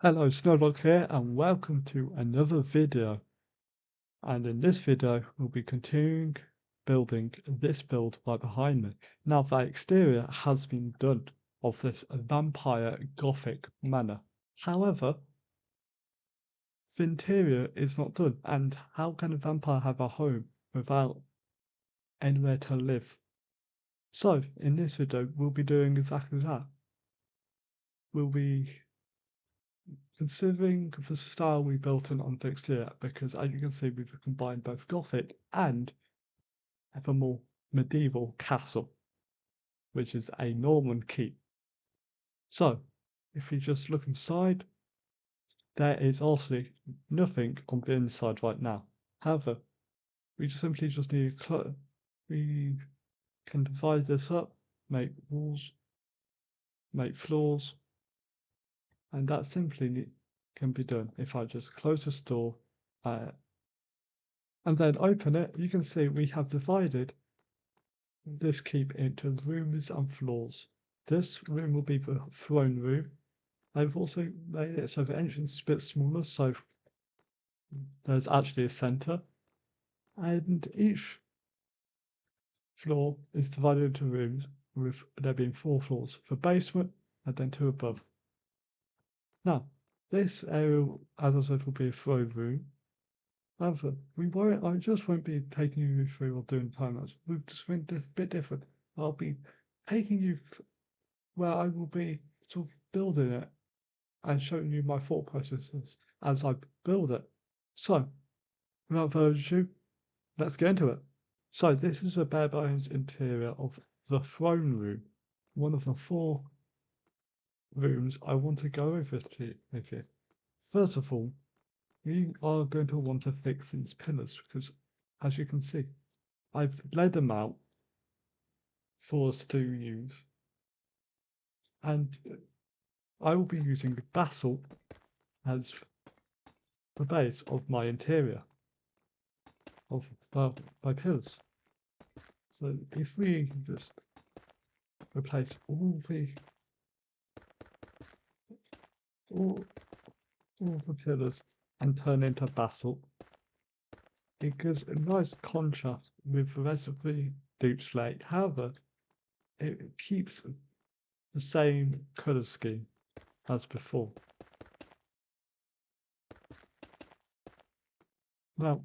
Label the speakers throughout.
Speaker 1: Hello, Snowdog here, and welcome to another video. And in this video, we'll be continuing building this build right behind me. Now, the exterior has been done of this vampire gothic manor. However, the interior is not done, and how can a vampire have a home without anywhere to live? So, in this video, we'll be doing exactly that. We'll be considering the style we built in on the exterior, because as you can see, we've combined both Gothic and a more medieval castle, which is a Norman keep. So, if you just look inside, there is actually nothing on the inside right now. However, we simply just need a clutter. We can divide this up, make walls, make floors, and that simply can be done if I just close this door and then open it. You can see we have divided this keep into rooms and floors. This room will be the throne room. I've also made it so the entrance is a bit smaller, so there's actually a center, and each floor is divided into rooms, with there being 4 floors, the basement and then 2 above. Now, this area, as I said, will be a throne room. However, I just won't be taking you through or doing time lapse. We've just been a bit different. I'll be taking you where I will be sort of building it and showing you my thought processes as I build it. So, without further ado, let's get into it. So, this is the bare bones interior of the throne room, one of the 4 rooms I want to go over with you. First of all, we are going to want to fix these pillars because, as you can see, I've laid them out for us to use, and I will be using basalt as the base of my interior of my pillars. So if we just replace all the pillars and turn into basalt, it gives a nice contrast with the rest of the deep slate. However, it keeps the same colour scheme as before. Now,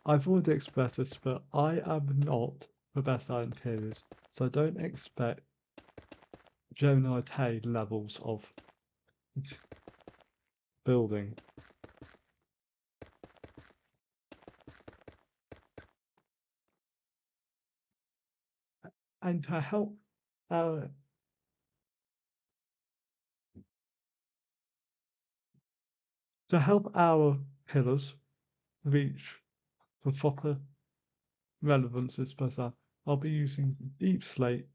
Speaker 1: I've already expressed this, but I am not the best at interiors, so don't expect Gemini Tay levels of building. And our to help our pillars reach the proper relevance, I suppose that I'll be using deep slate,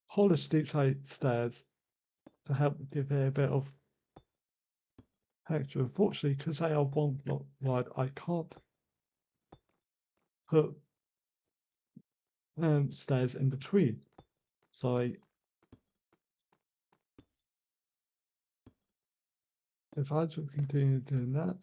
Speaker 1: polished deep slate stairs to help give it a bit of texture. Unfortunately, because they are 1 block wide, I can't put stairs in between. So if I just continue doing that,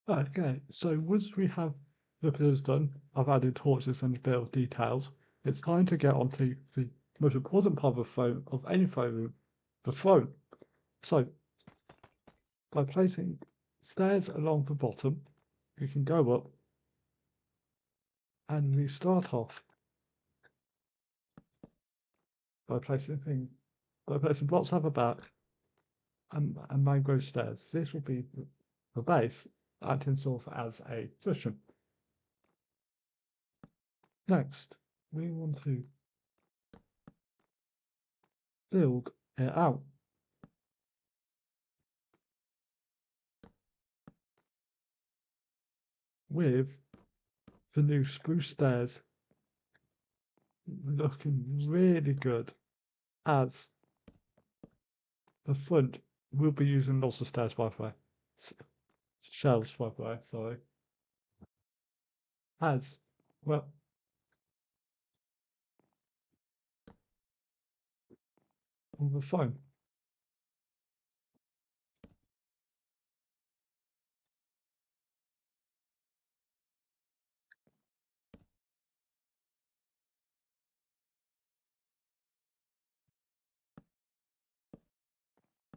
Speaker 1: Okay, so once we have the pillars done, I've added torches and a bit of details. It's time to get onto the most important part of the throne of any throne room, the throne. So by placing stairs along the bottom, you can go up and we start off by placing blocks at the back and mangrove stairs. This will be the base, acting sort of as a cushion. Next, we want to build it out. With the new spruce stairs looking really good, as the front will be using lots of stairs, by the way. Shelves, by the way, sorry. As well, on the phone.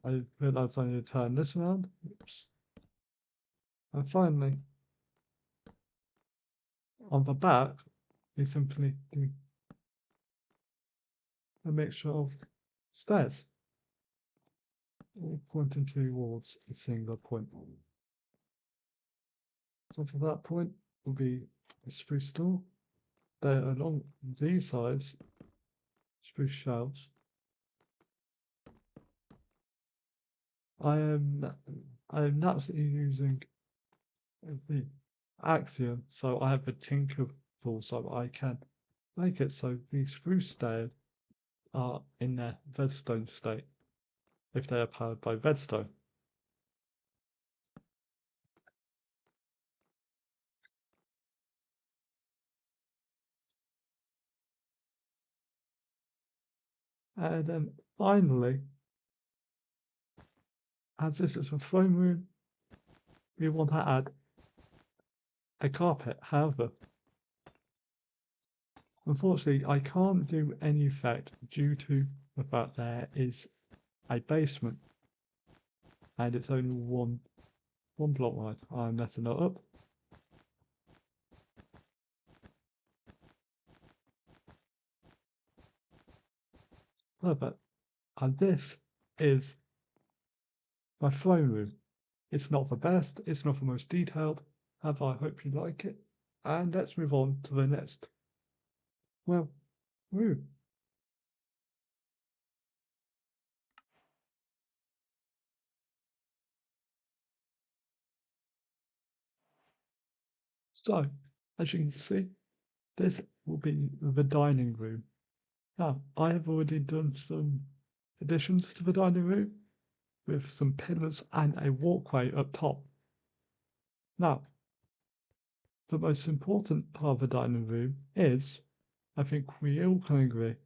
Speaker 1: I realised I need to turn this around. Oops. And finally, on the back, we simply do a mixture of stairs, all pointing towards a single point. So for that point will be a spruce door. Then along these sides, spruce shelves. I am naturally using the Axiom, so I have a tinker tool so I can make it so the spruce stairs are in their redstone state if they are powered by redstone. And then finally, as this is a throne room, we want to add a carpet. However, unfortunately, I can't do any effect due to the fact there is a basement and it's only one block wide. I'm messing it up. Perfect. And this is my throne room. It's not the best, it's not the most detailed, and I hope you like it. And let's move on to the next, well, room. So, as you can see, this will be the dining room. Now, I have already done some additions to the dining room with some pillars and a walkway up top. Now, the most important part of the dining room is, I think we all can agree,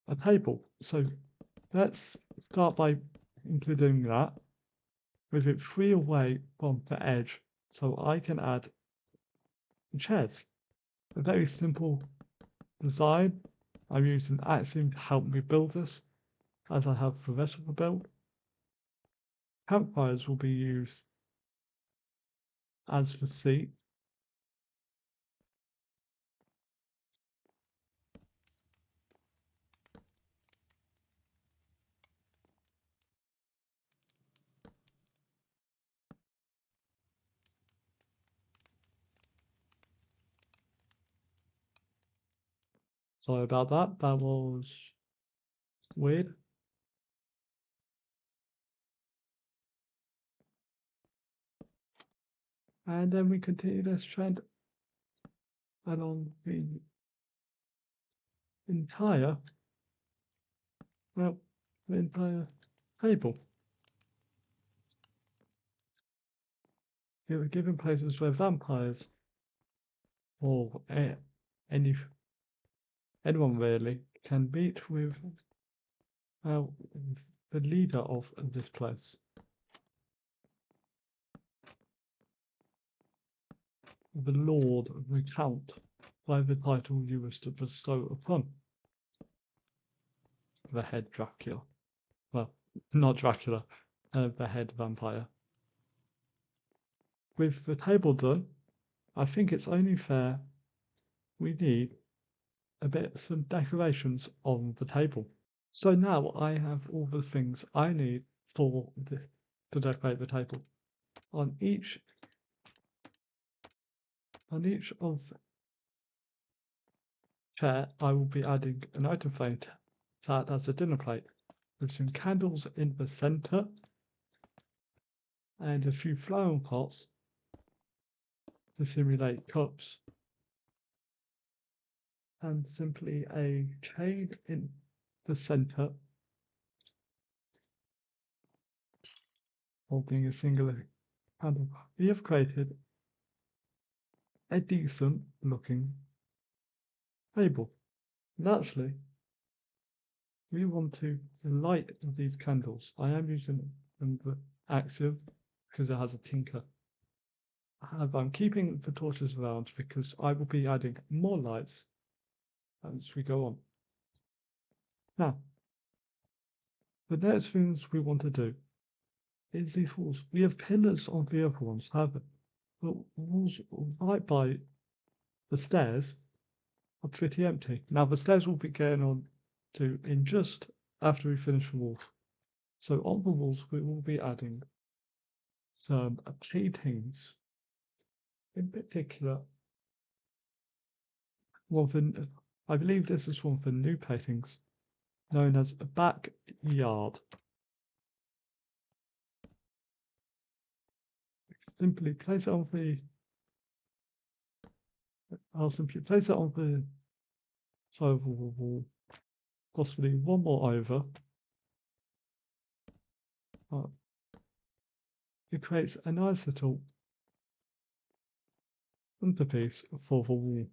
Speaker 1: a table. So let's start by including that with it free away from the edge so I can add chairs. A very simple design. I'm using Axiom to help me build this as I have the rest of the build. Campfires will be used as the seat. Sorry about that, that was weird. And then we continue this trend along the entire, well, the entire table. Here we're given places where vampires or any anyone really can meet with, well, the leader of this place. the Lord recount by the title you wish to bestow upon the head Dracula. Well, not Dracula, the head vampire. With the table done, I think it's only fair we need some decorations on the table. So now I have all the things I need for this to decorate the table. On each of chair, I will be adding an item frame to act as a dinner plate with some candles in the center and a few flower pots to simulate cups, and simply a chain in the center holding a single candle. We have created a decent looking table. Naturally, we want to light these candles. I am using the Axiom because it has a tinker. However, I'm keeping the torches around because I will be adding more lights as we go on. Now, the next things we want to do is these walls. We have pillars on the other ones, however, the walls right by the stairs are pretty empty. Now, the stairs will be getting on to in just after we finish the walls. So on the walls, we will be adding some paintings. In particular, I believe this is one of the new paintings known as Backyard. Simply place it on the. I'll simply place it on the side of the wall, possibly one more over. It creates a nice little centerpiece for the wall.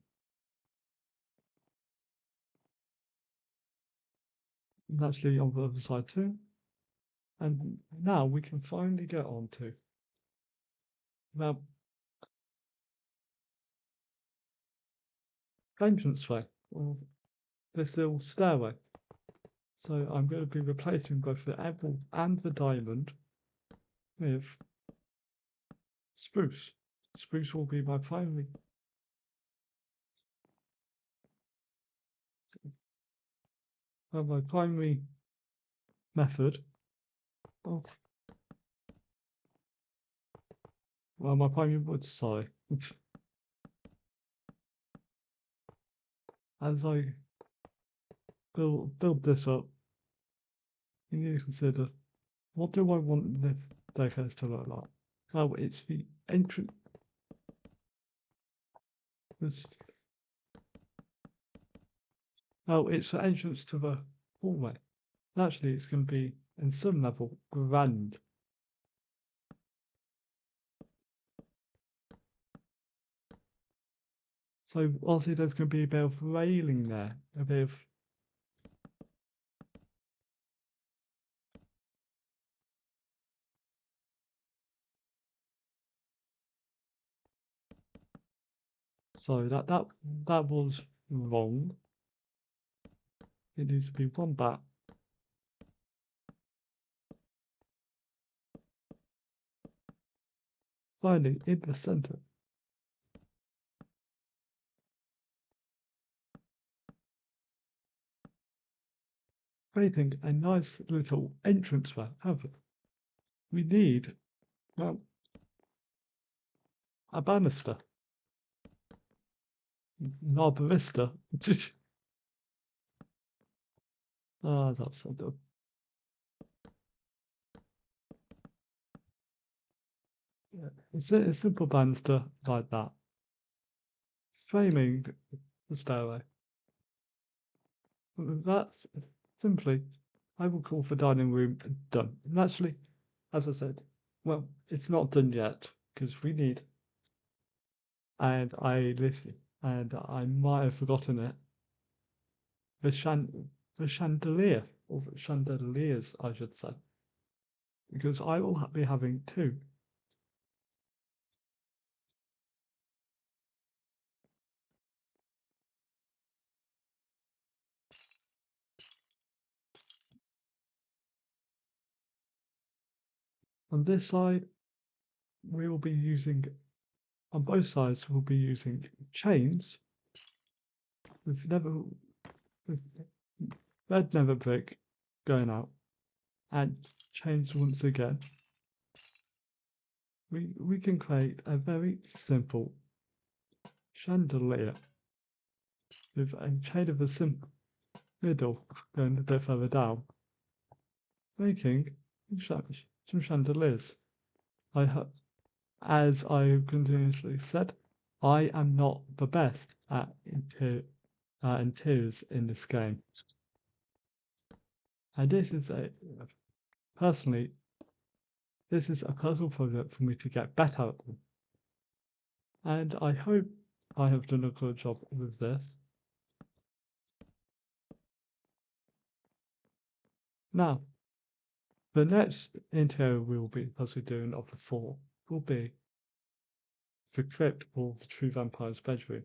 Speaker 1: And actually on the other side too. And now we can finally get on to the entranceway, or this little stairway. So I'm going to be replacing both the emerald and the diamond with spruce. Spruce will be my primary method of my primary wood, sorry. As I build this up, you need to consider, what do I want this staircase to look like? Oh, it's the entrance. Oh, it's the entrance to the hallway. Actually, it's going to be, in some level, grand. So obviously there's going to be a bit of railing there, a bit of sorry, that was wrong. It needs to be one back. Finally, in the center. Creating a nice little entrance ramp. However, we need, well, a banister. Not a ballista. Ah, that's so dumb. Yeah, it's a simple banister like that. Framing the stairway. That's simply, I will call for dining room done. And actually, as I said, well, it's not done yet because we need, and I might have forgotten it, the chandelier, or the chandeliers, I should say, because I will be having two. On this side, we will be using, on both sides, we'll be using chains with with red nether brick going out, and chains once again. We can create a very simple chandelier with a chain of a simple middle going a bit further down, making some chandeliers. As I continuously said, I am not the best at interiors in this game. And personally, this is a personal project for me to get better at them. And I hope I have done a good job with this. Now, the next interior we will be possibly doing of the 4 will be the crypt or the true vampire's bedroom,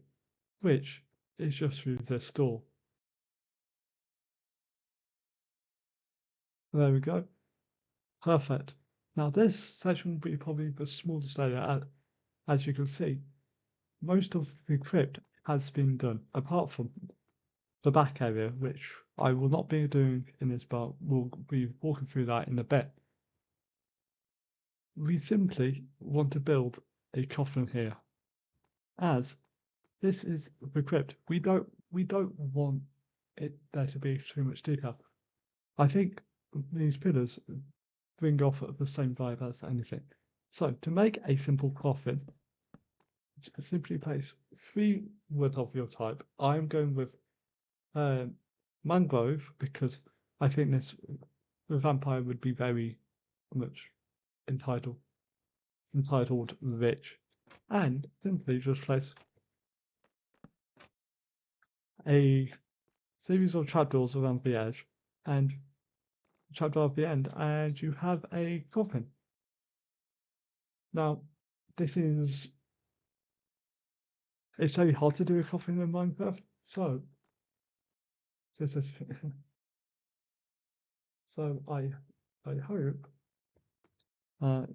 Speaker 1: which is just through this door. There we go. Perfect. Now this section will be probably the smallest area. As you can see, most of the crypt has been done, apart from the back area, which I will not be doing in this part. We'll be walking through that in a bit. We simply want to build a coffin here, as this is the crypt. We don't want there to be too much detail. I think these pillars bring off the same vibe as anything. So to make a simple coffin, simply place 3 wood of your type. I'm going with mangrove because I think the vampire would be very much entitled rich, and simply just place a series of trapdoors around the edge and trapdoor at the end, and you have a coffin. Now, it's very hard to do a coffin in Minecraft, so this is so I hope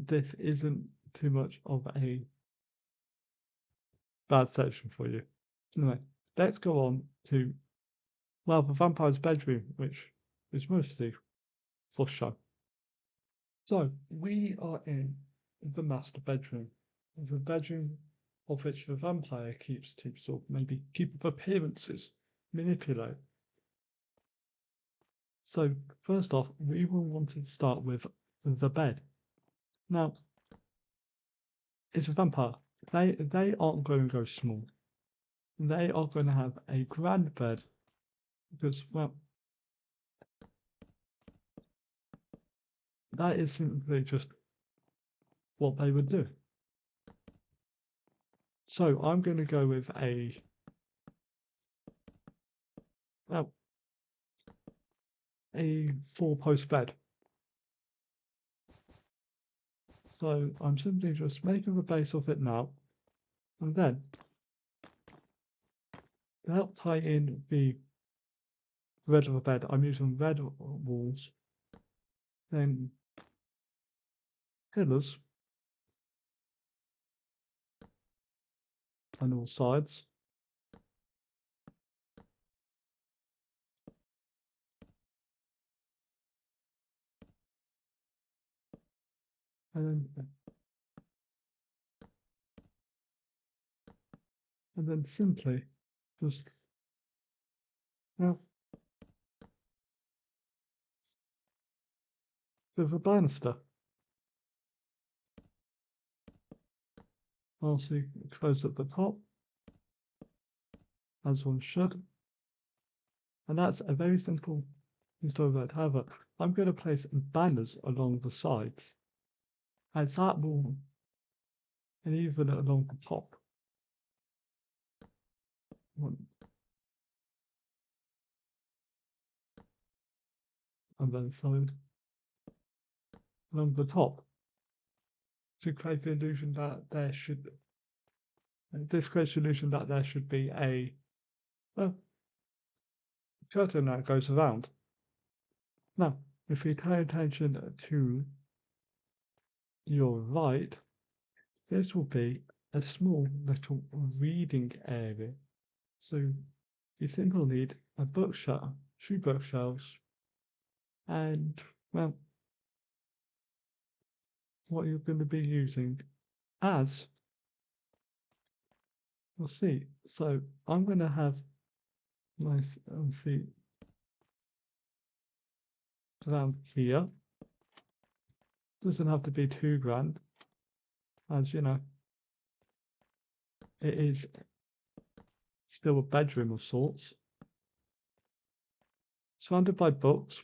Speaker 1: this isn't too much of a bad section for you. Anyway, let's go on to the vampire's bedroom, which is mostly for show. So we are in the master bedroom, the bedroom of which the vampire keeps to sort of maybe keep up appearances, manipulate. So first off, we will want to start with the bed. Now, it's a vampire. They aren't going to go small. They are going to have a grand bed because, well, that is simply just what they would do. So I'm going to go with a 4-post bed. So I'm simply just making the base of it now, and then to help tie in the red of the bed, I'm using red walls, then pillars on all sides. And then simply just with a banister. Also close at the top, as one should. And that's a very simple install bed. However, I'm going to place banners along the sides, as that will, and even along the top. And then so along the top to create the illusion that there should be a curtain that goes around. Now, if we pay attention to your right, this will be a small little reading area. So you simply need a bookshelf, 2 bookshelves, and well, what you're going to be using as we'll see. So I'm going to have nice, let's see, around here. Doesn't have to be too grand, as you know, it is still a bedroom of sorts. Surrounded by books.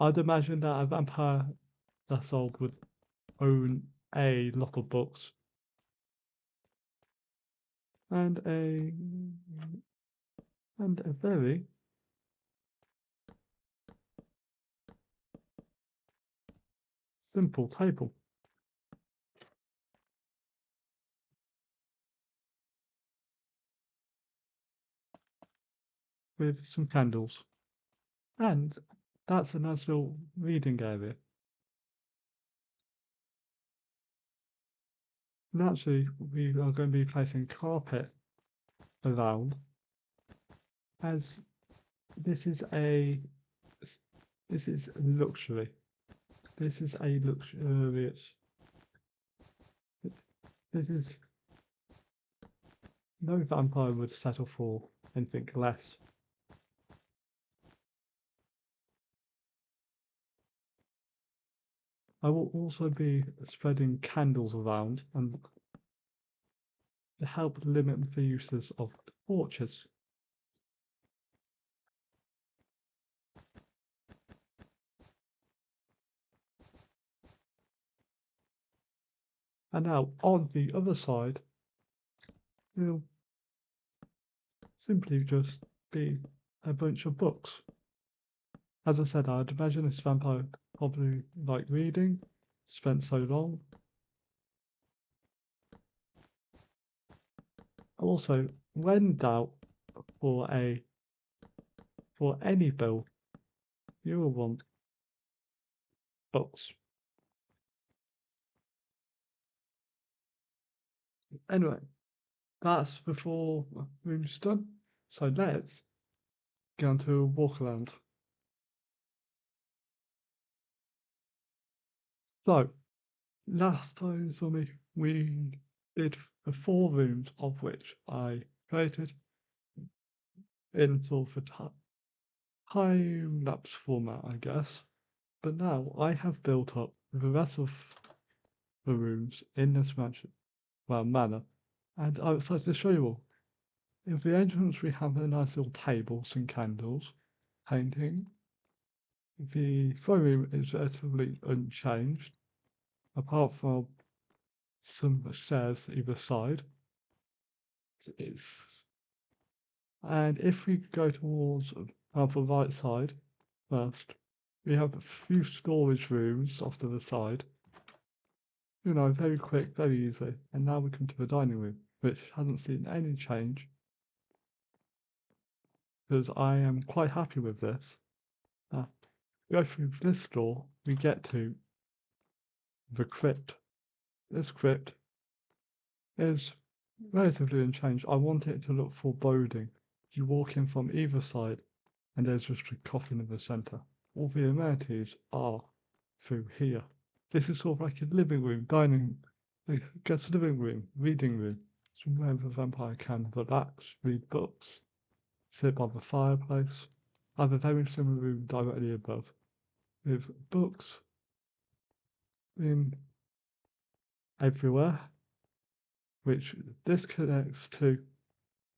Speaker 1: I'd imagine that a vampire that's old would own a lot of books. And a very simple table. With some candles. And that's a nice little reading area. Naturally, we are going to be placing carpet around, as this is luxury. This is a luxurious. This is no vampire would settle for anything less. I will also be spreading candles around and to help limit the uses of torches. And now on the other side, will simply just be a bunch of books. As I said, I'd imagine this vampire probably like reading, spent so long. Also, when doubt for any build, you will want books. Anyway, that's the 4 rooms done. So let's get on to a walk around. So, last time you saw me, we did the 4 rooms of which I created in sort of a time lapse format, I guess. But now I have built up the rest of the rooms in this manor, and I'm excited to show you all. In the entrance, we have a nice little tables and candles, painting. The throne room is relatively unchanged, apart from some stairs either side. And if we go towards the right side first, we have a few storage rooms off to the side. You know, very quick, very easy. And now we come to the dining room, which hasn't seen any change, because I am quite happy with this. Go through this door, we get to the crypt. This crypt is relatively unchanged. I want it to look foreboding. You walk in from either side, and there's just a coffin in the centre. All the amenities are through here. This is sort of like a living room, dining, guest living room, reading room. It's where the vampire can relax, read books, sit by the fireplace. I have a very similar room directly above, with books in everywhere, which this connects to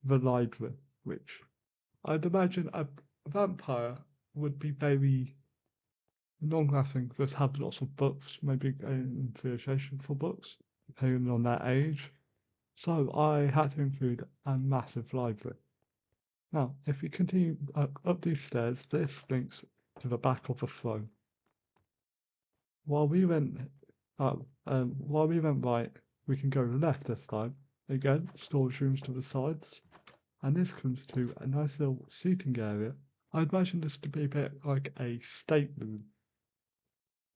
Speaker 1: the library, which I'd imagine a vampire would be very long-lasting, just have lots of books, maybe an appreciation for books, depending on their age. So I had to include a massive library. Now, if we continue up these stairs, this links to the back of the throne. While we went right, we can go left this time. Again, storage rooms to the sides, and this comes to a nice little seating area. I imagine this to be a bit like a stateroom.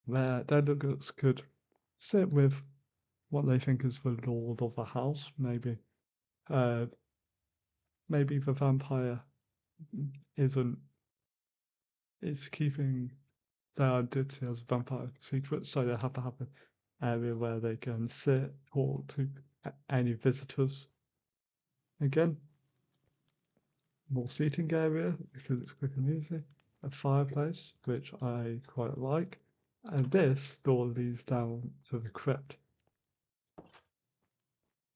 Speaker 1: Their delegates could sit with what they think is the lord of the house, maybe. Uh, maybe the vampire isn't is keeping their identity as a vampire secret, so they have to have an area where they can sit, talk to any visitors. Again, more seating area because it's quick and easy. A fireplace, which I quite like. And this door leads down to the crypt.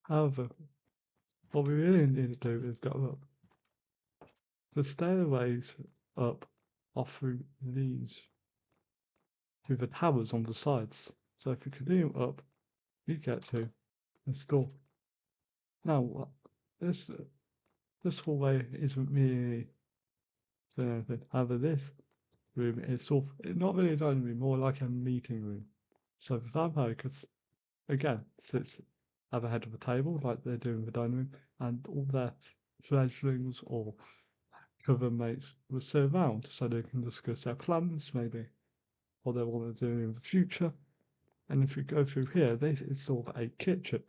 Speaker 1: However, what we really need to do is go up. The stairways up are through these, through the towers on the sides. So if you continue up, you get to this door. Now, this this hallway isn't really doing anything. However, this room is sort of not really a dining room, more like a meeting room. So the vampire could, again, sits at the head of the table like they do in the dining room, and all their fledglings or cover mates will sit around so they can discuss their plans, maybe what they want to do in the future. And if you go through here, this is sort of a kitchen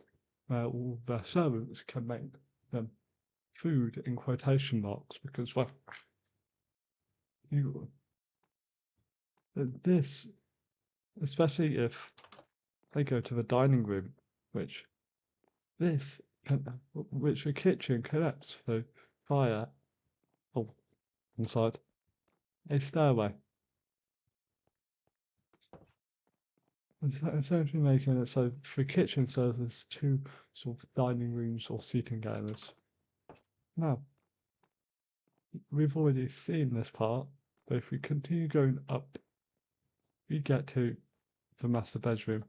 Speaker 1: where all their servants can make them food in quotation marks because, well, you this, especially if they go to the dining room, which this can, which the kitchen connects to via oh, inside a stairway. Essentially making it so for kitchen so there's two sort of dining rooms or seating areas. Now, we've already seen this part, but if we continue going up, we get to the master bedroom.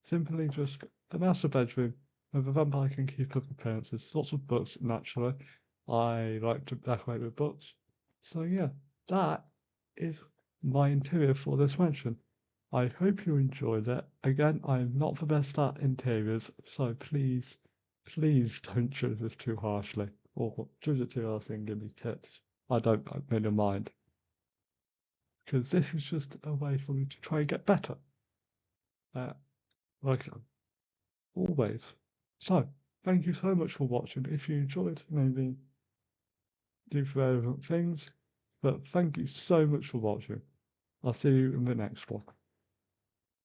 Speaker 1: Simply just a master bedroom where the vampire can keep up appearances. Lots of books, naturally. I like to decorate with books. So yeah, that is my interior for this mansion. I hope you enjoyed it. Again, I am not the best at interiors, so please don't judge this too harshly. Or judge it too harshly and give me tips. I don't really mind. Because this is just a way for me to try and get better. Like always. So, thank you so much for watching. If you enjoyed, maybe do relevant things. But thank you so much for watching. I'll see you in the next one.